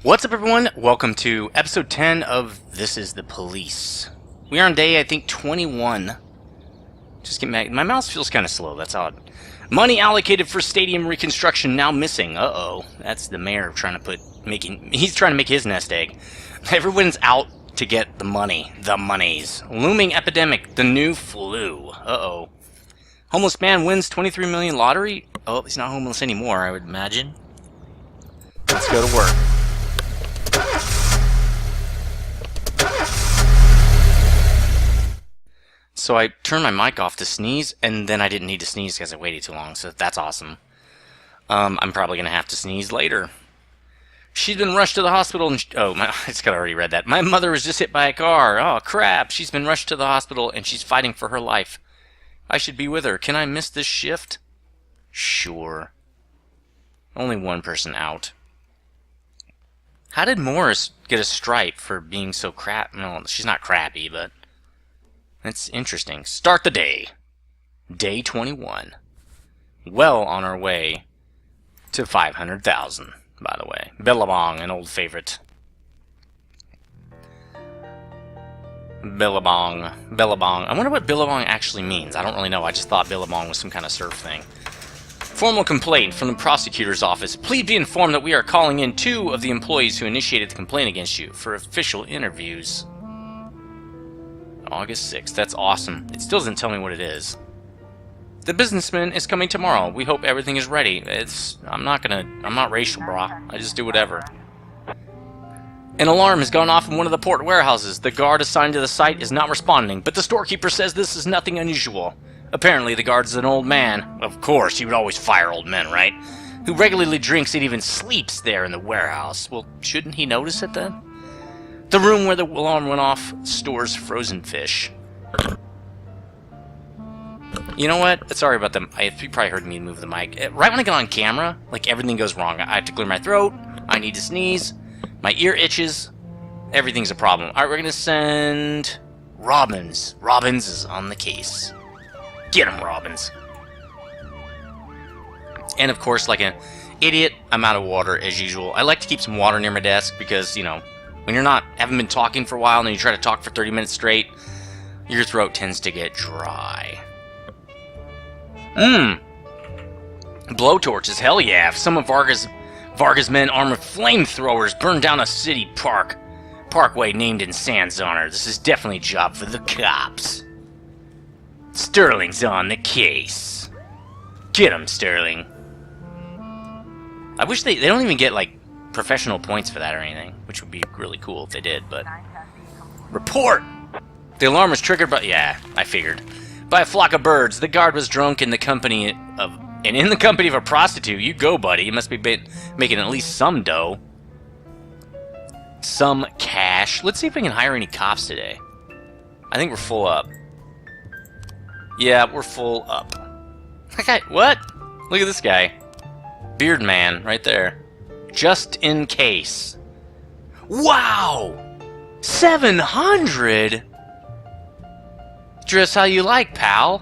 What's up, everyone? Welcome to episode 10 of This is the Police. We are on day, I think, 21. Just get mad. My mouse feels kind of slow. That's odd. Money allocated for stadium reconstruction now missing. Uh-oh. That's the mayor trying to he's trying to make his nest egg. Everyone's out to get the money. The monies. Looming epidemic. The new flu. Uh-oh. Homeless man wins 23 million lottery? Oh, he's not homeless anymore, I would imagine. Let's go to work. So I turned my mic off to sneeze, and then I didn't need to sneeze because I waited too long, so that's awesome. I'm probably going to have to sneeze later. She's been rushed to the hospital and... I just got already read that. My mother was just hit by a car. Oh, crap. She's been rushed to the hospital, and she's fighting for her life. I should be with her. Can I miss this shift? Sure. Only one person out. How did Morris get a stripe for being so crap? No, she's not crappy, but... That's interesting. Start the day. Day 21. Well on our way to 500,000, by the way. Billabong, an old favorite. Billabong. Billabong. I wonder what Billabong actually means. I don't really know. I just thought Billabong was some kind of surf thing. Formal complaint from the prosecutor's office. Please be informed that we are calling in 2 of the employees who initiated the complaint against you for official interviews. August 6th. That's awesome. It still doesn't tell me what it is. The businessman is coming tomorrow. We hope everything is ready. I'm not racial, brah. I just do whatever. An alarm has gone off in one of the port warehouses. The guard assigned to the site is not responding, but the storekeeper says this is nothing unusual. Apparently, the guard is an old man. Of course, he would always fire old men, right? Who regularly drinks and even sleeps there in the warehouse. Well, shouldn't he notice it then? The room where the alarm went off stores frozen fish. You know what? Sorry about them. You probably heard me move the mic. Right when I get on camera, like, everything goes wrong. I have to clear my throat. I need to sneeze. My ear itches. Everything's a problem. Alright, we're gonna send... Robbins. Robbins is on the case. Get him, Robbins. And, of course, like an idiot, I'm out of water, as usual. I like to keep some water near my desk because, you know... When you're haven't been talking for a while and then you try to talk for 30 minutes straight, your throat tends to get dry. Blowtorches, hell yeah. Some of Varga's men armed with flamethrowers burned down a city parkway named in Sand's honor. This is definitely a job for the cops. Sterling's on the case. Get him, Sterling. I wish they don't even get, like, professional points for that or anything, which would be really cool if they did, but... Report! The alarm was triggered by... Yeah, I figured. By a flock of birds. The guard was drunk in the company of... And in the company of a prostitute. You go, buddy. You must be making at least some dough. Some cash. Let's see if we can hire any cops today. I think we're full up. Yeah, we're full up. Okay, what? Look at this guy. Beard man, right there. Just in case. Wow! 700? Dress how you like, pal.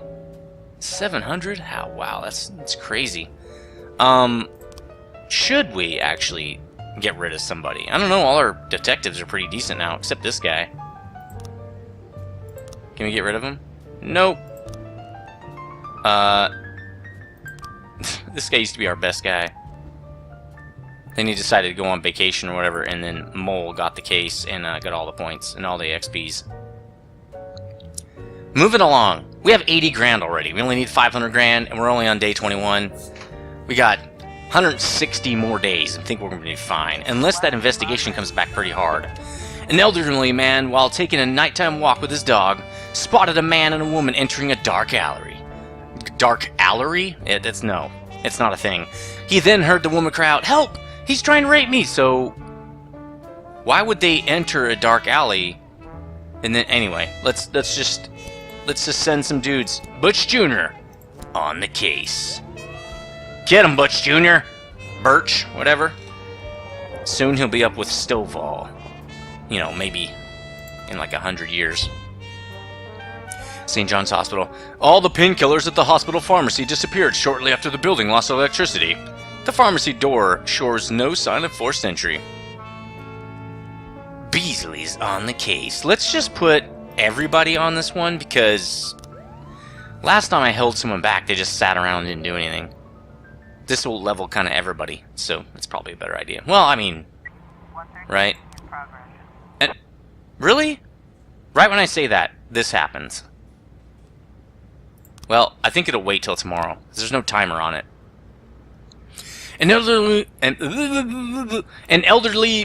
700? How? Wow, that's crazy. Should we actually get rid of somebody? I don't know, all our detectives are pretty decent now, except this guy. Can we get rid of him? Nope. This guy used to be our best guy. Then he decided to go on vacation or whatever, and then Mole got the case and got all the points and all the XPs. Moving along. We have 80 grand already. We only need 500 grand, and we're only on day 21. We got 160 more days, and think we're going to be fine. Unless that investigation comes back pretty hard. An elderly man, while taking a nighttime walk with his dog, spotted a man and a woman entering a dark alley. Dark alley? It's not a thing. He then heard the woman cry out, "Help! He's trying to rape me!" So, why would they enter a dark alley? And then, anyway, let's just send some dudes. Butch Jr. on the case. Get him, Butch Jr. Birch, whatever. Soon he'll be up with Stovall. You know, maybe in like 100 years. St. John's Hospital. All the painkillers at the hospital pharmacy disappeared shortly after the building lost electricity. The pharmacy door shows no sign of forced entry. Weasley's on the case. Let's just put everybody on this one, because last time I held someone back, they just sat around and didn't do anything. This will level kind of everybody, so it's probably a better idea. Well, I mean, right? And, really? Right when I say that, this happens. Well, I think it'll wait till tomorrow. There's no timer on it. An elderly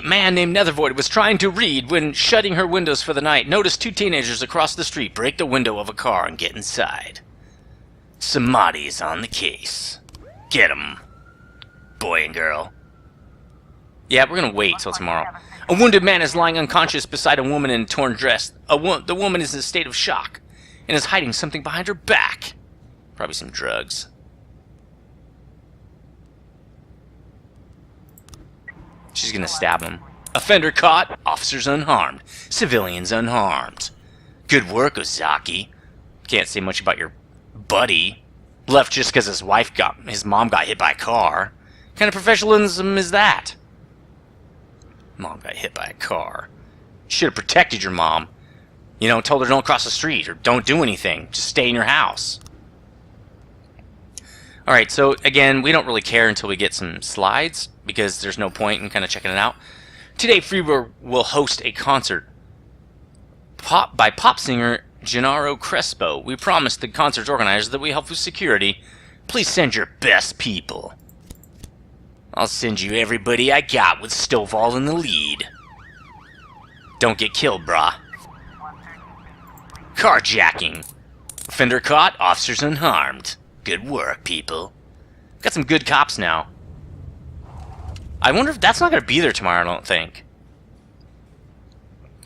man named Nethervvoid was trying to read when shutting her windows for the night. Noticed two teenagers across the street break the window of a car and get inside. Samadhi's on the case. Get 'em, boy and girl. Yeah, we're gonna wait till tomorrow. A wounded man is lying unconscious beside a woman in a torn dress. The woman is in a state of shock and is hiding something behind her back. Probably some drugs. She's gonna stab him. Offender caught, officers unharmed, civilians unharmed. Good work, Ozaki. Can't say much about your buddy. Left just because his mom got hit by a car. What kind of professionalism is that? Mom got hit by a car. You should have protected your mom. You know, told her don't cross the street or don't do anything. Just stay in your house. Alright, so again, we don't really care until we get some slides, because there's no point in kind of checking it out. Today, Freeburg will host a concert by pop singer Gennaro Crespo. We promised the concert's organizers that we help with security. Please send your best people. I'll send you everybody I got, with Stovall in the lead. Don't get killed, brah. Carjacking. Offender caught, officers unharmed. Good work, people. Got some good cops now. I wonder if that's not going to be there tomorrow, I don't think.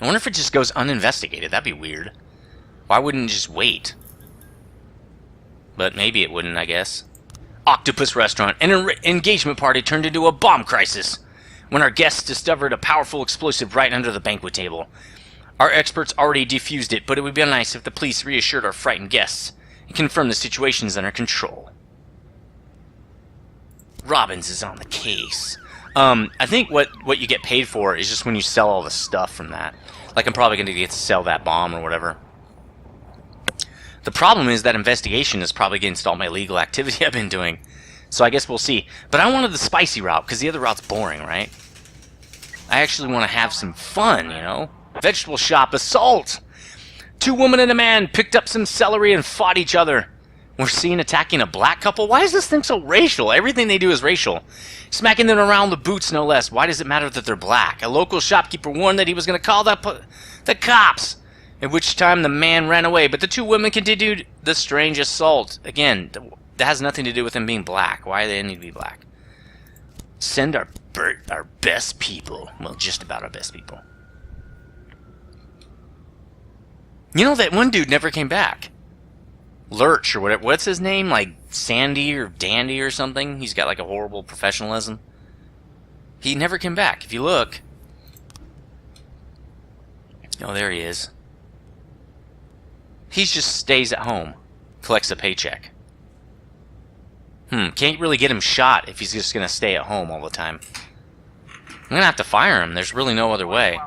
I wonder if it just goes uninvestigated. That'd be weird. Why wouldn't it just wait? But maybe it wouldn't, I guess. Octopus Restaurant. An engagement party turned into a bomb crisis when our guests discovered a powerful explosive right under the banquet table. Our experts already defused it, but it would be nice if the police reassured our frightened guests and confirmed the situation is under control. Robbins is on the case. I think what you get paid for is just when you sell all the stuff from that. Like, I'm probably going to get to sell that bomb or whatever. The problem is that investigation is probably against all my illegal activity I've been doing. So I guess we'll see. But I wanted the spicy route, because the other route's boring, right? I actually want to have some fun, you know? Vegetable shop assault! 2 women and a man picked up some celery and fought each other. We're seen attacking a black couple? Why is this thing so racial? Everything they do is racial. Smacking them around the boots, no less. Why does it matter that they're black? A local shopkeeper warned that he was going to call the cops. At which time the man ran away, but the 2 women continued the strange assault. Again, that has nothing to do with them being black. Why do they need to be black? Send our best people. Well, just about our best people. You know, that one dude never came back. Lurch or whatever. What's his name? Like Sandy or Dandy or something? He's got like a horrible professionalism. He never came back. If you look. Oh, there he is. He just stays at home. Collects a paycheck. Can't really get him shot if he's just going to stay at home all the time. I'm going to have to fire him. There's really no other way.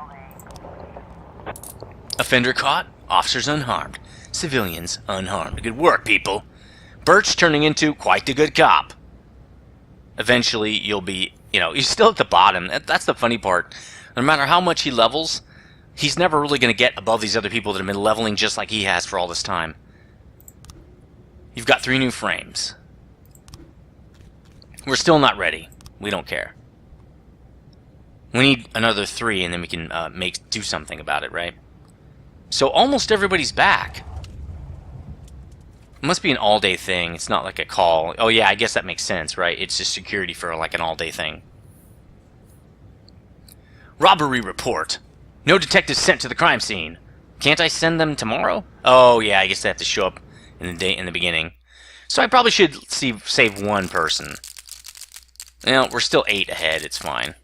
Offender caught. Officers unharmed. Civilians unharmed. Good work, people. Birch turning into quite the good cop. Eventually, you'll be, you know, he's still at the bottom. That's the funny part. No matter how much he levels, he's never really going to get above these other people that have been leveling just like he has for all this time. You've got 3 new frames. We're still not ready. We don't care. We need another 3, and then we can do something about it, right? So almost everybody's back. It must be an all-day thing. It's not like a call. Oh yeah, I guess that makes sense, right? It's just security for like an all-day thing. Robbery report. No detectives sent to the crime scene. Can't I send them tomorrow? Oh yeah, I guess they have to show up in the beginning. So I probably should save 1 person. Well, we're still 8 ahead. It's fine.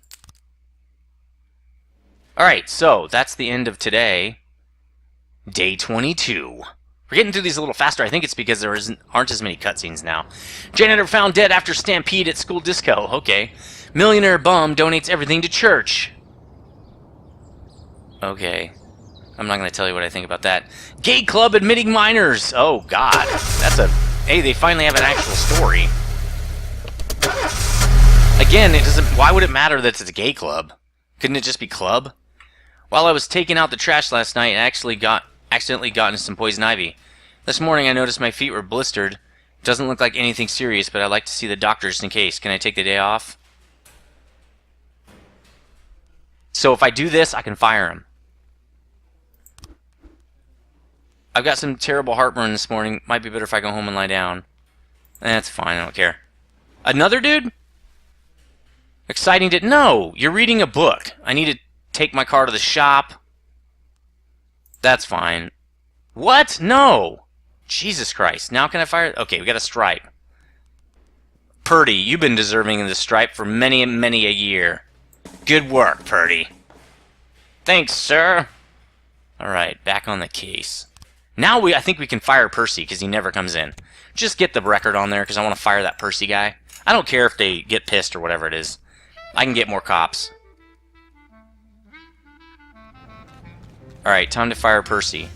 Alright, so that's the end of today. Day 22. We're getting through these a little faster. I think it's because there aren't as many cutscenes now. Janitor found dead after stampede at school disco. Okay. Millionaire bum donates everything to church. Okay. I'm not going to tell you what I think about that. Gay club admitting minors! Oh, God. That's a... Hey, they finally have an actual story. Again, it doesn't... Why would it matter that it's a gay club? Couldn't it just be club? While I was taking out the trash last night, I accidentally got into some poison ivy. This morning, I noticed my feet were blistered. It doesn't look like anything serious, but I'd like to see the doctor just in case. Can I take the day off? So if I do this, I can fire him. I've got some terrible heartburn this morning. Might be better if I go home and lie down. That's fine, I don't care. Another dude? Exciting to... No! You're reading a book. I need to take my car to the shop. That's fine. What? No! Jesus Christ. Now can I fire... Okay, we got a stripe. Purdy, you've been deserving of this stripe for many and many a year. Good work, Purdy. Thanks, sir. Alright, back on the case. Now I think we can fire Percy, because he never comes in. Just get the record on there, because I want to fire that Percy guy. I don't care if they get pissed or whatever it is. I can get more cops. Alright, time to fire Percy.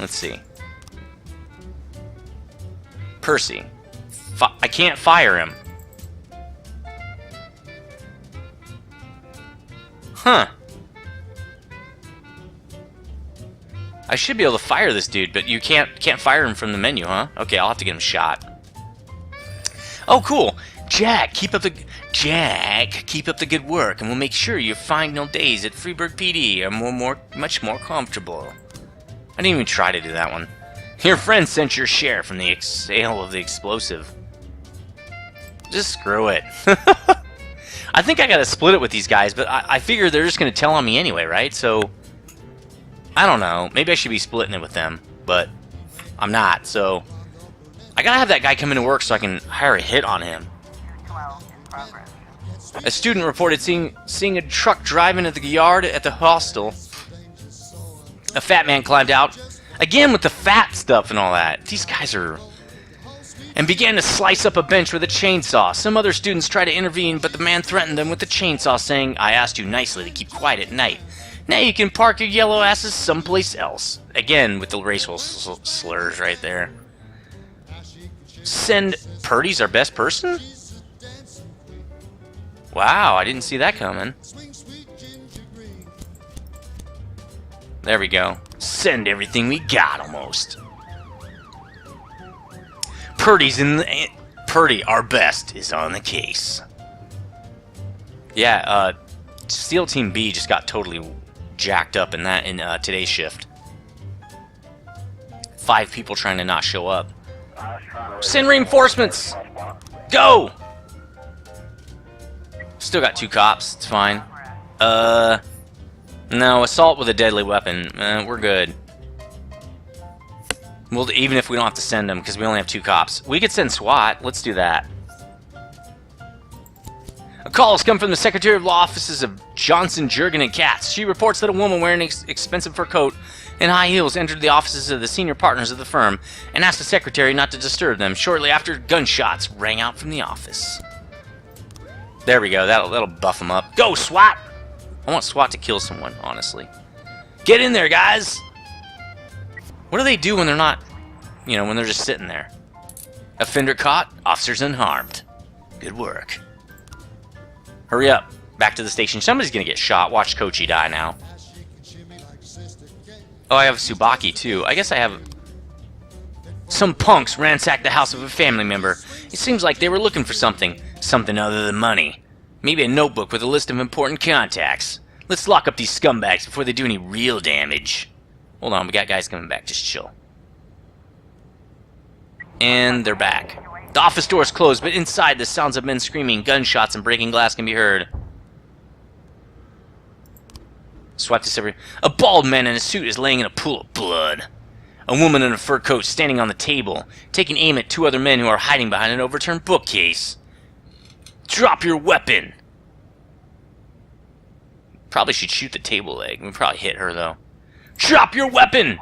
Let's see. Percy. I can't fire him. Huh. I should be able to fire this dude, but you can't fire him from the menu, huh? Okay, I'll have to get him shot. Oh, cool. Jack, keep up the good work, and we'll make sure your final days at Freeburg PD are much more comfortable. I didn't even try to do that one. Your friend sent your share from the sale of the explosive. Just screw it. I think I gotta split it with these guys, but I figure they're just gonna tell on me anyway, right? So, I don't know. Maybe I should be splitting it with them, but I'm not, so... I gotta have that guy come into work so I can hire a hit on him. A student reported seeing a truck drive into the yard at the hostel. A fat man climbed out, again with the fat stuff and all that. These guys are... And began to slice up a bench with a chainsaw. Some other students tried to intervene, but the man threatened them with the chainsaw, saying, "I asked you nicely to keep quiet at night. Now you can park your yellow asses someplace else." Again, with the racial slurs right there. Send Purdy's our best person? Wow, I didn't see that coming. There we go. Send everything we got, almost. Purdy, our best, is on the case. Yeah, SEAL Team B just got totally jacked up in today's shift. 5 people trying to not show up. Send reinforcements! Go! Still got 2 cops, it's fine. No, assault with a deadly weapon. We're good. Well, even if we don't have to send them, because we only have 2 cops. We could send SWAT. Let's do that. A call has come from the Secretary of Law Offices of Johnson, Jurgen, and Katz. She reports that a woman wearing an expensive fur coat and high heels entered the offices of the senior partners of the firm and asked the secretary not to disturb them. Shortly after, gunshots rang out from the office. There we go. That'll buff them up. Go, SWAT! I want SWAT to kill someone, honestly. Get in there, guys! What do they do when they're not, when they're just sitting there? Offender caught, officers unharmed. Good work. Hurry up. Back to the station. Somebody's gonna get shot. Watch Kochi die now. Oh, I have Tsubaki, too. I guess I have... Some punks ransacked the house of a family member. It seems like they were looking for something. Something other than money. Maybe a notebook with a list of important contacts. Let's lock up these scumbags before they do any real damage. Hold on, we got guys coming back. Just chill. And they're back. The office door is closed, but inside the sounds of men screaming, gunshots, and breaking glass can be heard. Swipe this every... A bald man in a suit is laying in a pool of blood. A woman in a fur coat standing on the table, taking aim at 2 other men who are hiding behind an overturned bookcase. Drop your weapon! Probably should shoot the table leg. We probably hit her, though. Drop your weapon!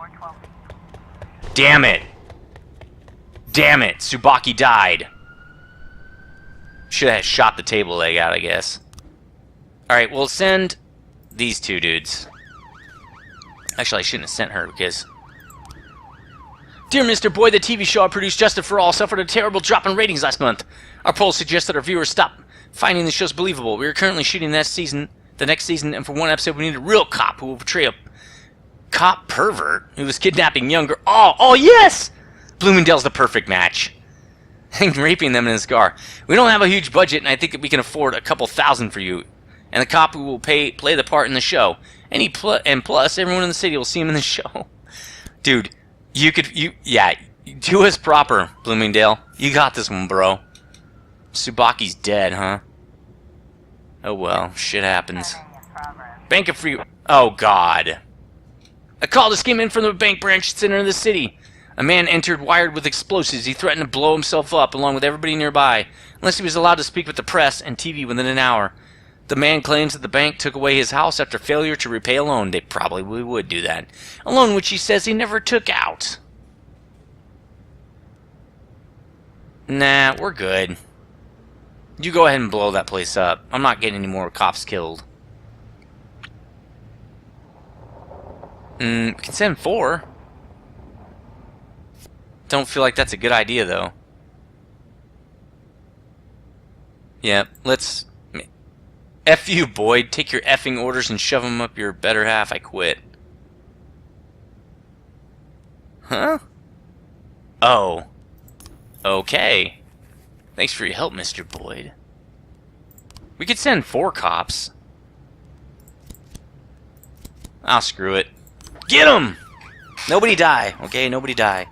Damn it! Damn it! Tsubaki died. Should have shot the table leg out, I guess. Alright, we'll send these two dudes. Actually, I shouldn't have sent her because... Dear Mr. Boyd, the TV show I produced, Justice for All, suffered a terrible drop in ratings last month. Our polls suggest that our viewers stop finding the shows believable. We are currently shooting the next season, and for one episode we need a real cop who will portray a cop pervert who was kidnapping younger... Oh, yes! Bloomingdale's the perfect match. And raping them in his car. We don't have a huge budget, and I think that we can afford a couple thousand for you. And the cop who will play the part in the show. And plus, everyone in the city will see him in the show. Dude, yeah, do us proper, Bloomingdale. You got this one, bro. Tsubaki's dead, huh? Oh well, shit happens. Bank of Free... Oh, God. A call just came in from the bank branch center of the city. A man entered wired with explosives. He threatened to blow himself up along with everybody nearby, unless he was allowed to speak with the press and TV within an hour. The man claims that the bank took away his house after failure to repay a loan. They probably would do that. A loan which he says he never took out. Nah, we're good. You go ahead and blow that place up. I'm not getting any more cops killed. We can send 4. Don't feel like that's a good idea, though. Yeah, let's... F you, Boyd. Take your effing orders and shove them up your better half. I quit. Huh? Oh. Okay. Thanks for your help, Mr. Boyd. We could send 4 cops. Ah, screw it. Get him! Nobody die, okay? Nobody die.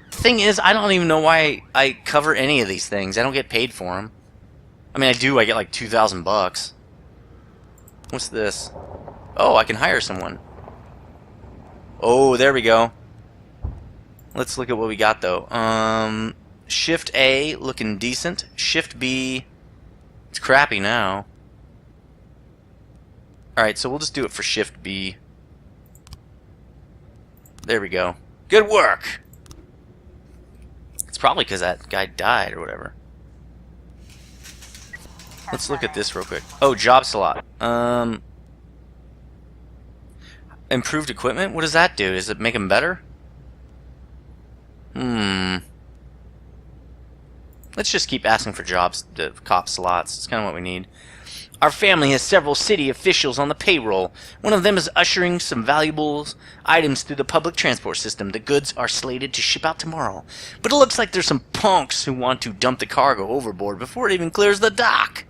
The thing is, I don't even know why I cover any of these things. I don't get paid for them. I mean, I do. I get like 2,000 bucks. What's this? Oh, I can hire someone. Oh, there we go. Let's look at what we got, though. Shift A, looking decent. Shift B, it's crappy now. Alright, so we'll just do it for Shift B. There we go. Good work! It's probably because that guy died or whatever. Let's look at this real quick. Oh, job slot. Improved equipment? What does that do? Does it make them better? Let's just keep asking for jobs, the cop slots. It's kind of what we need. Our family has several city officials on the payroll. One of them is ushering some valuable items through the public transport system. The goods are slated to ship out tomorrow. But it looks like there's some punks who want to dump the cargo overboard before it even clears the dock.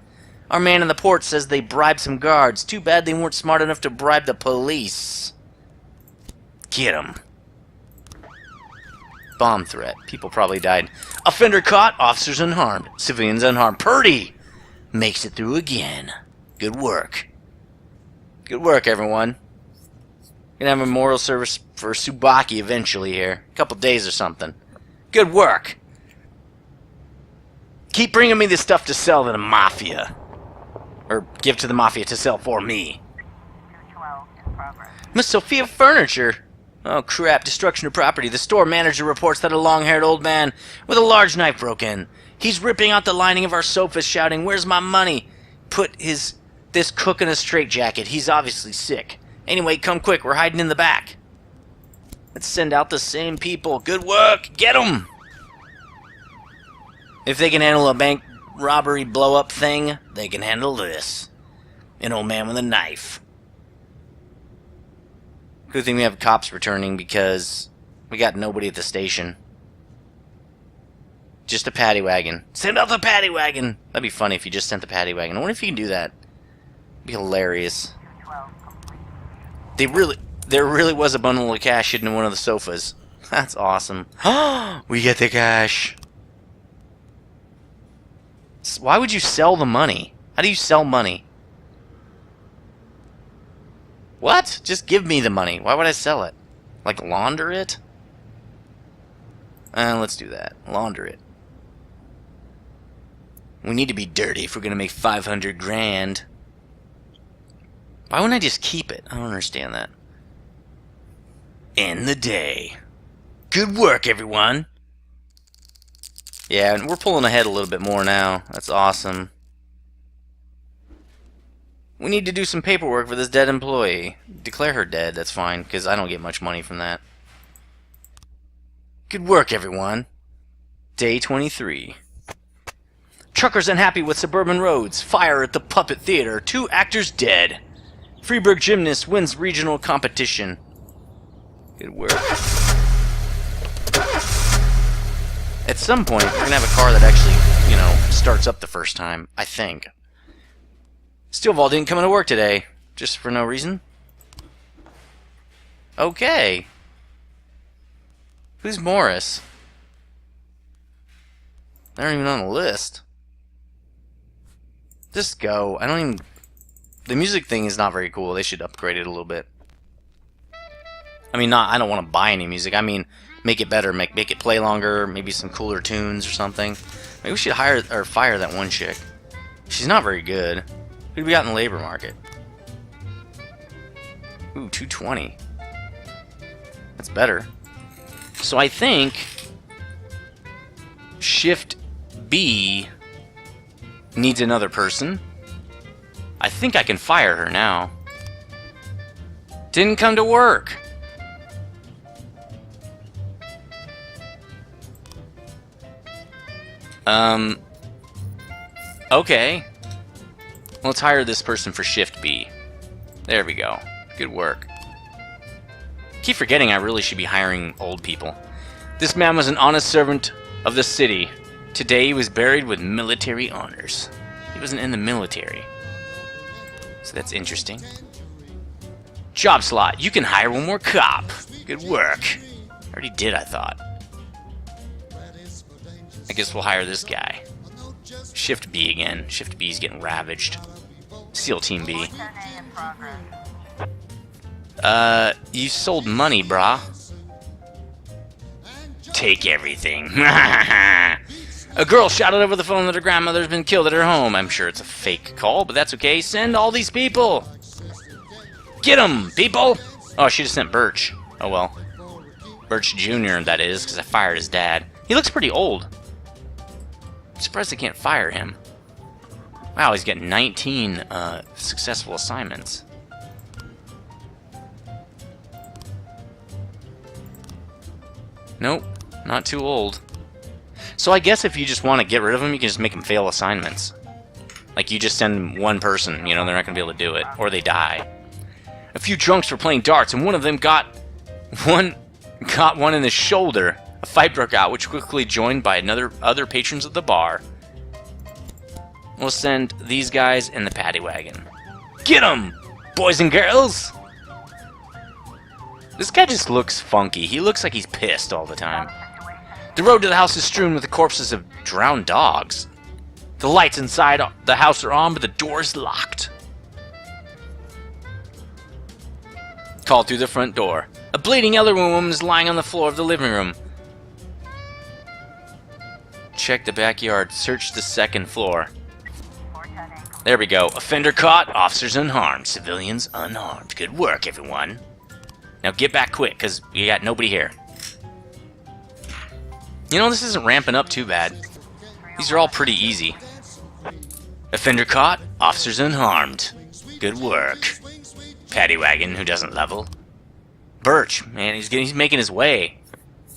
Our man in the port says they bribed some guards. Too bad they weren't smart enough to bribe the police. Get 'em. Bomb threat. People probably died. Offender caught. Officers unharmed. Civilians unharmed. Purdy makes it through again. Good work. Good work, everyone. Gonna have a memorial service for Tsubaki eventually here. A couple days or something. Good work. Keep bringing me the stuff to sell to the Mafia. Or give to the Mafia to sell for me. Miss Sophia Furniture. Oh crap, destruction of property. The store manager reports that a long-haired old man with a large knife broke in. He's ripping out the lining of our sofas, shouting, "Where's my money?" Put this cook in a straitjacket. He's obviously sick. Anyway, come quick, we're hiding in the back. Let's send out the same people. Good work! Get 'em! If they can handle a bank robbery blow-up thing, they can handle this. An old man with a knife. Good thing we have cops returning because we got nobody at the station. Just a paddy wagon. Send out the paddy wagon! That'd be funny if you just sent the paddy wagon. I wonder if you can do that. It'd be hilarious. There really was a bundle of cash hidden in one of the sofas. That's awesome. We get the cash. Why would you sell the money? How do you sell money? What? Just give me the money. Why would I sell it? Like launder it? Let's do that. Launder it. We need to be dirty if we're going to make 500 grand. Why wouldn't I just keep it? I don't understand that. End the day. Good work, everyone. Yeah, and we're pulling ahead a little bit more now. That's awesome. We need to do some paperwork for this dead employee. Declare her dead, that's fine, because I don't get much money from that. Good work, everyone. Day 23. Truckers unhappy with suburban roads. Fire at the Puppet Theater. 2 actors dead. Freiburg gymnast wins regional competition. Good work. At some point, we're going to have a car that actually, you know, starts up the first time, I think. Steelball didn't come into work today. Just for no reason. Okay. Who's Morris? They're not even on the list. Just go. I don't even... The music thing is not very cool. They should upgrade it a little bit. I mean, I don't want to buy any music. I mean, make it better. Make it play longer. Maybe some cooler tunes or something. Maybe we should hire or fire that one chick. She's not very good. Who do we got in the labor market? Ooh, 220. That's better. So I think Shift B needs another person. I think I can fire her now. Didn't come to work. Okay. Let's hire this person for Shift B. There we go. Good work. Keep forgetting I really should be hiring old people. This man was an honest servant of the city. Today he was buried with military honors. He wasn't in the military. So that's interesting. Job slot. You can hire one more cop. Good work. I already did, I thought. I guess we'll hire this guy. Shift B again. Shift B is getting ravaged. SEAL Team B. You sold money, brah. Take everything. A girl shouted over the phone that her grandmother's been killed at her home. I'm sure it's a fake call, but that's okay. Send all these people. Get them, people. Oh, she just sent Birch. Oh, well. Birch Jr., that is, because I fired his dad. He looks pretty old. I'm surprised I can't fire him. Wow, he's got 19 successful assignments. Nope, not too old. So I guess if you just want to get rid of him, you can just make him fail assignments. Like, you just send one person, you know, they're not going to be able to do it. Or they die. A few drunks were playing darts, and one of them got one in the shoulder. A fight broke out, which quickly joined by other patrons of the bar. We'll send these guys in the paddy wagon. Get 'em, boys and girls! This guy just looks funky. He looks like he's pissed all the time. The road to the house is strewn with the corpses of drowned dogs. The lights inside the house are on, but the door is locked. Called through the front door. A bleeding elderly woman is lying on the floor of the living room. Check the backyard. Search the second floor. There we go. Offender caught. Officers unharmed. Civilians unharmed. Good work, everyone. Now get back quick, because we got nobody here. You know, this isn't ramping up too bad. These are all pretty easy. Offender caught. Officers unharmed. Good work. Paddy wagon, who doesn't level. Birch, man, he's making his way.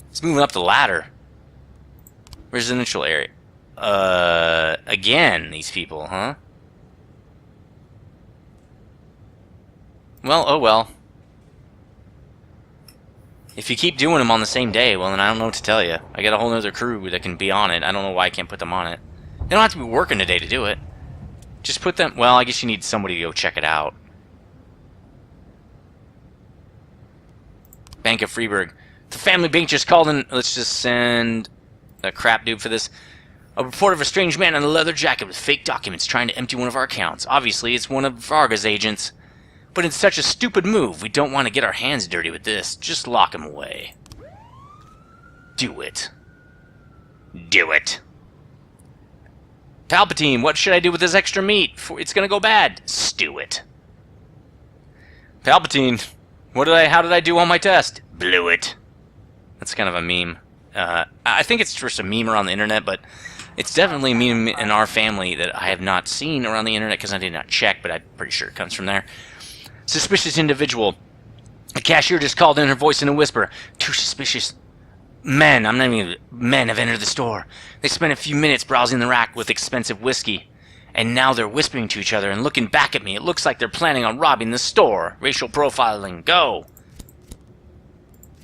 He's moving up the ladder. Residential area. Again, these people, huh? Well, oh well. If you keep doing them on the same day, well, then I don't know what to tell you. I got a whole other crew that can be on it. I don't know why I can't put them on it. They don't have to be working today to do it. Just put them... Well, I guess you need somebody to go check it out. Bank of Freiburg. The family bank just called in. Let's just send a crap dude for this. A report of a strange man in a leather jacket with fake documents trying to empty one of our accounts. Obviously, it's one of Varga's agents. But it's such a stupid move. We don't want to get our hands dirty with this. Just lock him away. Do it. Do it. Palpatine, what should I do with this extra meat? It's gonna go bad. Stew it. Palpatine, how did I do on my test? Blew it. That's kind of a meme. I think it's just a meme around the internet, but it's definitely a meme in our family that I have not seen around the internet because I did not check, but I'm pretty sure it comes from there. Suspicious individual. The cashier just called in, her voice in a whisper. 2 suspicious men, I'm not even, men have entered the store. They spent a few minutes browsing the rack with expensive whiskey. And now they're whispering to each other and looking back at me. It looks like they're planning on robbing the store. Racial profiling, go.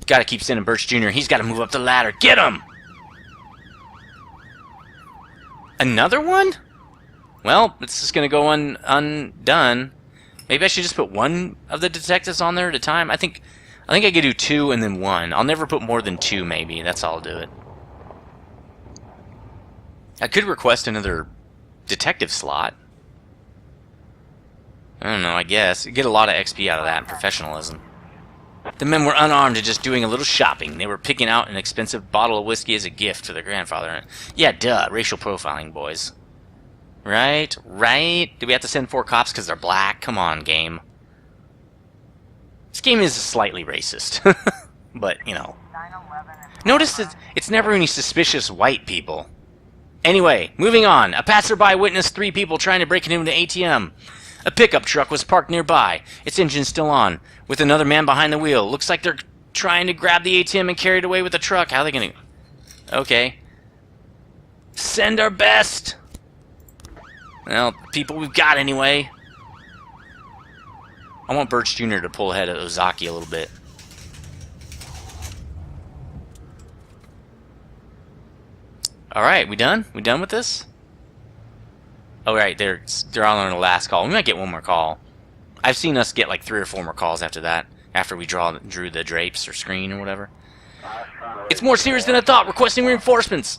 Gotta keep sending Birch Jr. He's gotta move up the ladder. Get him! Another one? Well, it's just gonna go undone. Maybe I should just put one of the detectives on there at a time. I think I could do 2 and then 1. I'll never put more than 2, maybe. That's how I'll do it. I could request another detective slot. I don't know, I guess. You get a lot of XP out of that and professionalism. The men were unarmed and just doing a little shopping. They were picking out an expensive bottle of whiskey as a gift for their grandfather. Yeah, duh. Racial profiling, boys. Right? Right? Do we have to send 4 cops because they're black? Come on, game. This game is slightly racist. But, you know. Notice that it's never any suspicious white people. Anyway, moving on. A passerby witnessed 3 people trying to break into an ATM. A pickup truck was parked nearby. Its engine still on, with another man behind the wheel. Looks like they're trying to grab the ATM and carry it away with the truck. How are they going to... Okay. Send our best! Well, people we've got anyway. I want Birch Jr. to pull ahead of Ozaki a little bit. Alright, we done? We done with this? Oh, right, they're on the last call. We might get one more call. I've seen us get like 3 or 4 more calls after that. After we drew the drapes or screen or whatever. It's more serious than I thought. Requesting reinforcements.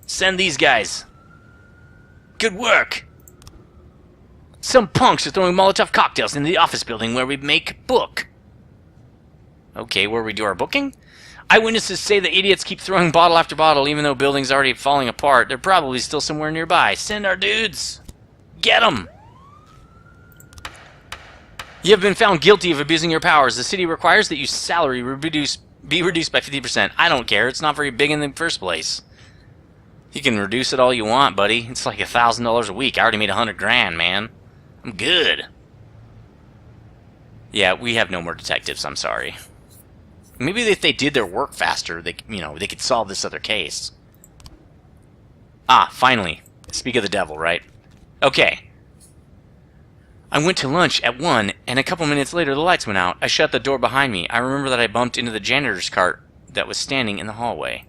Send these guys. Good work. Some punks are throwing Molotov cocktails in the office building where we make book. Okay, where we do our booking? Eyewitnesses say the idiots keep throwing bottle after bottle even though building's already falling apart. They're probably still somewhere nearby. Send our dudes. Get them. You have been found guilty of abusing your powers. The city requires that your salary be reduced by 50%. I don't care. It's not very big in the first place. You can reduce it all you want, buddy. It's like $1,000 a week. I already made 100 grand, man. I'm good. Yeah, we have no more detectives. I'm sorry. Maybe if they did their work faster, they could solve this other case. Ah, finally. Speak of the devil, right? Okay. I went to lunch at 1, and a couple minutes later the lights went out. I shut the door behind me. I remember that I bumped into the janitor's cart that was standing in the hallway.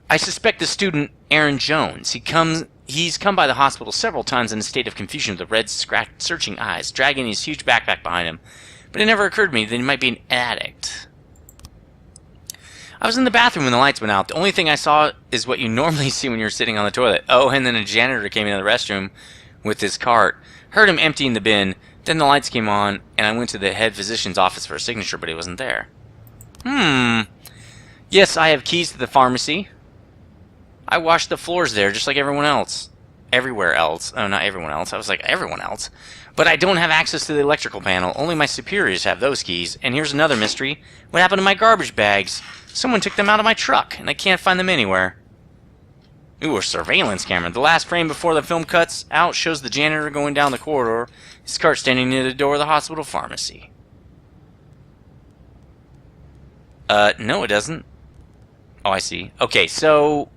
I suspect the student, Aaron Jones. He's come by the hospital several times in a state of confusion with red, searching eyes, dragging his huge backpack behind him. But it never occurred to me that he might be an addict. I was in the bathroom when the lights went out. The only thing I saw is what you normally see when you're sitting on the toilet. Oh, and then a janitor came into the restroom with his cart. Heard him emptying the bin. Then the lights came on, and I went to the head physician's office for a signature, but he wasn't there. Yes, I have keys to the pharmacy. I washed the floors there just like everyone else. Everywhere else. Oh, not everyone else. I was like, everyone else. But I don't have access to the electrical panel. Only my superiors have those keys. And here's another mystery. What happened to my garbage bags? Someone took them out of my truck, and I can't find them anywhere. Ooh, a surveillance camera. The last frame before the film cuts out shows the janitor going down the corridor, his cart standing near the door of the hospital pharmacy. No it doesn't. Oh, I see. Okay, so...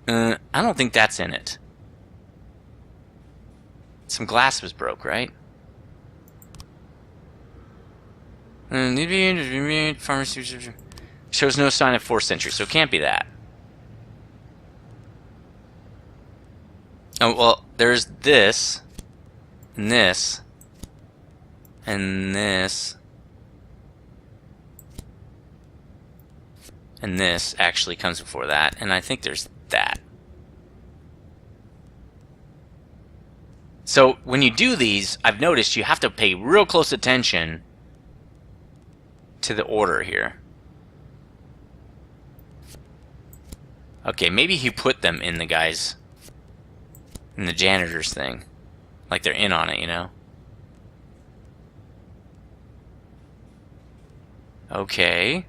I don't think that's in it. Some glass was broke, right? Pharmacy shows no sign of 4th century, so it can't be that. Oh, well, there's this, and this, and this, and this actually comes before that, and I think there's that. So when you do these, I've noticed you have to pay real close attention to the order here. Okay, maybe he put them in the guys, in the janitor's thing. Like they're in on it, you know? Okay.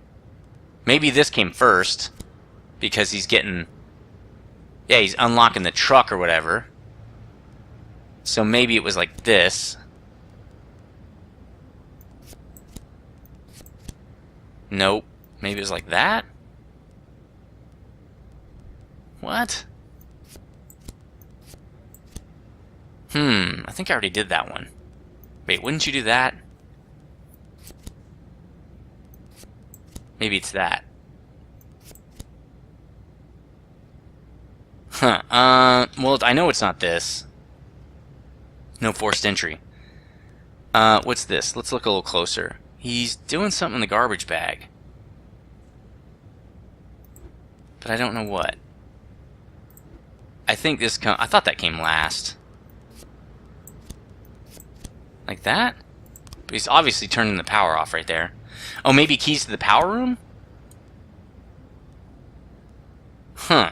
Maybe this came first. Because he's getting... Yeah, he's unlocking the truck or whatever. So maybe it was like this. Nope. Maybe it was like that? What? I think I already did that one. Wait, wouldn't you do that? Maybe it's that. Huh. Well, I know it's not this. No forced entry. What's this? Let's look a little closer. He's doing something in the garbage bag. But I don't know what. I think this I thought that came last. Like that? But he's obviously turning the power off right there. Oh, maybe keys to the power room? Huh.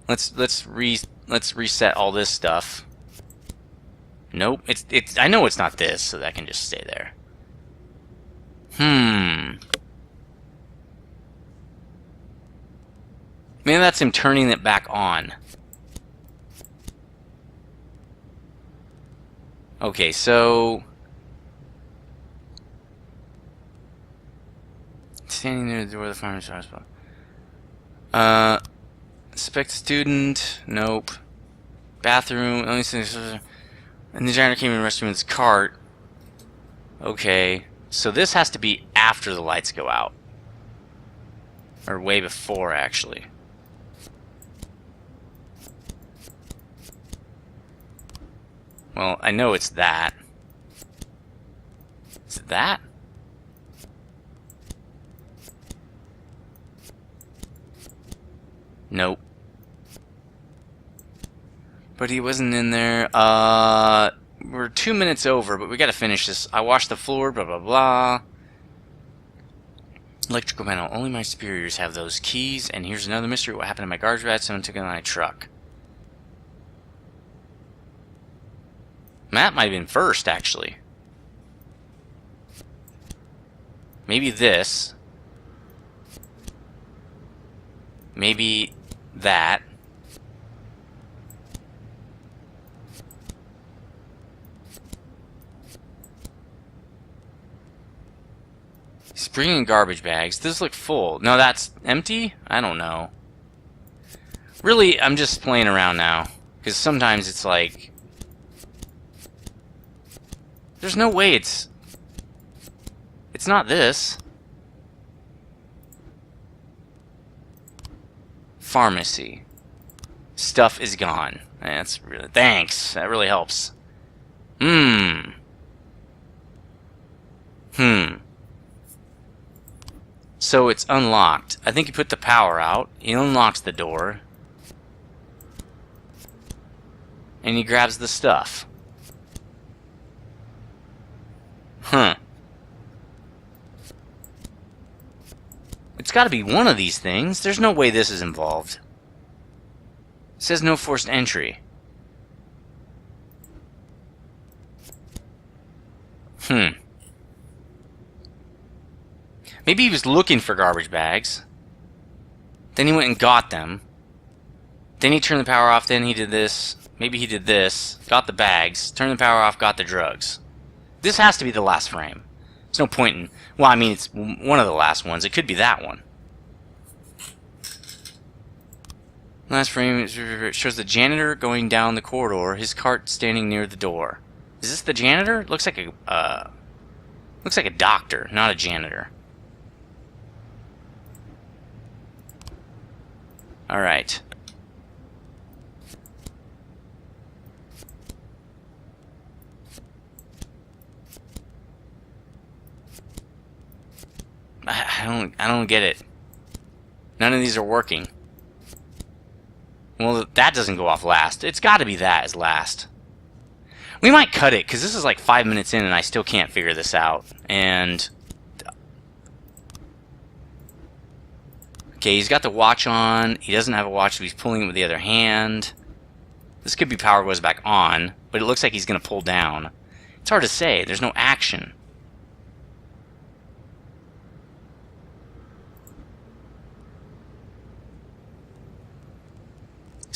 Let's reset all this stuff. Nope. It's I know it's not this, so that can just stay there. Maybe that's him turning it back on. Okay, so... Standing near the door of the farmer's hospital. Suspect student. Nope. Bathroom. Only and the janitor came and rescued him in his cart. Okay. So this has to be after the lights go out. Or way before, actually. Well, I know it's that. Is it that? Nope. But he wasn't in there. We're 2 minutes over, but we gotta finish this. I washed the floor, blah, blah, blah. Electrical panel. Only my superiors have those keys. And here's another mystery. What happened to my garbage bag? Someone took it on my truck. Matt might have been first, actually. Maybe this. Maybe that. He's bringing garbage bags. Those look full. No, that's empty? I don't know. Really, I'm just playing around now. Because sometimes it's like... There's no way it's not this. Pharmacy. Stuff is gone. That's really... Thanks. That really helps. So it's unlocked. I think he put the power out. He unlocks the door. And he grabs the stuff. It's got to be one of these things. There's no way this is involved. It says no forced entry. Maybe he was looking for garbage bags. Then he went and got them. Then he turned the power off. Then he did this. Maybe he did this. Got the bags. Turned the power off. Got the drugs. This has to be the last frame. There's no point in... Well, I mean, it's one of the last ones. It could be that one. Last frame shows the janitor going down the corridor. His cart standing near the door. Is this the janitor? Looks like a doctor, not a janitor. All right. I don't get it. None of these are working. Well, that doesn't go off last. It's got to be that as last. We might cut it, because this is like 5 minutes in and I still can't figure this out. And... Okay, he's got the watch on. He doesn't have a watch, so he's pulling it with the other hand. This could be power goes back on, but it looks like he's going to pull down. It's hard to say. There's no action.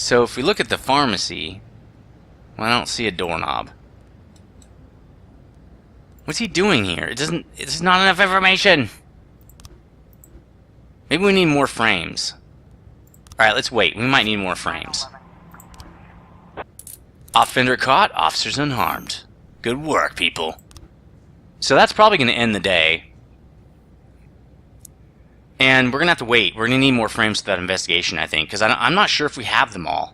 So if we look at the pharmacy, well, I don't see a doorknob. What's he doing here? It's not enough information. Maybe we need more frames. Alright, let's wait. We might need more frames. Offender caught, officers unharmed. Good work, people. So that's probably going to end the day. And we're going to have to wait. We're going to need more frames for that investigation, I think. Because I'm not sure if we have them all.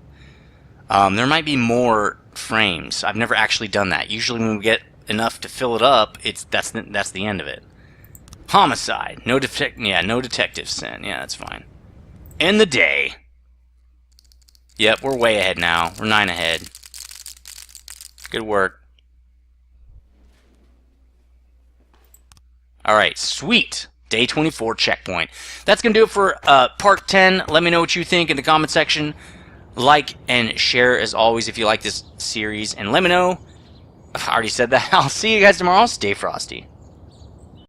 There might be more frames. I've never actually done that. Usually when we get enough to fill it up, that's the end of it. Homicide. No detective sent. Yeah, that's fine. End the day. Yep, we're way ahead now. We're 9 ahead. Good work. Alright, sweet. Day 24 checkpoint. That's going to do it for part 10. Let me know what you think in the comment section. Like and share as always if you like this series. And let me know. I already said that. I'll see you guys tomorrow. Stay frosty.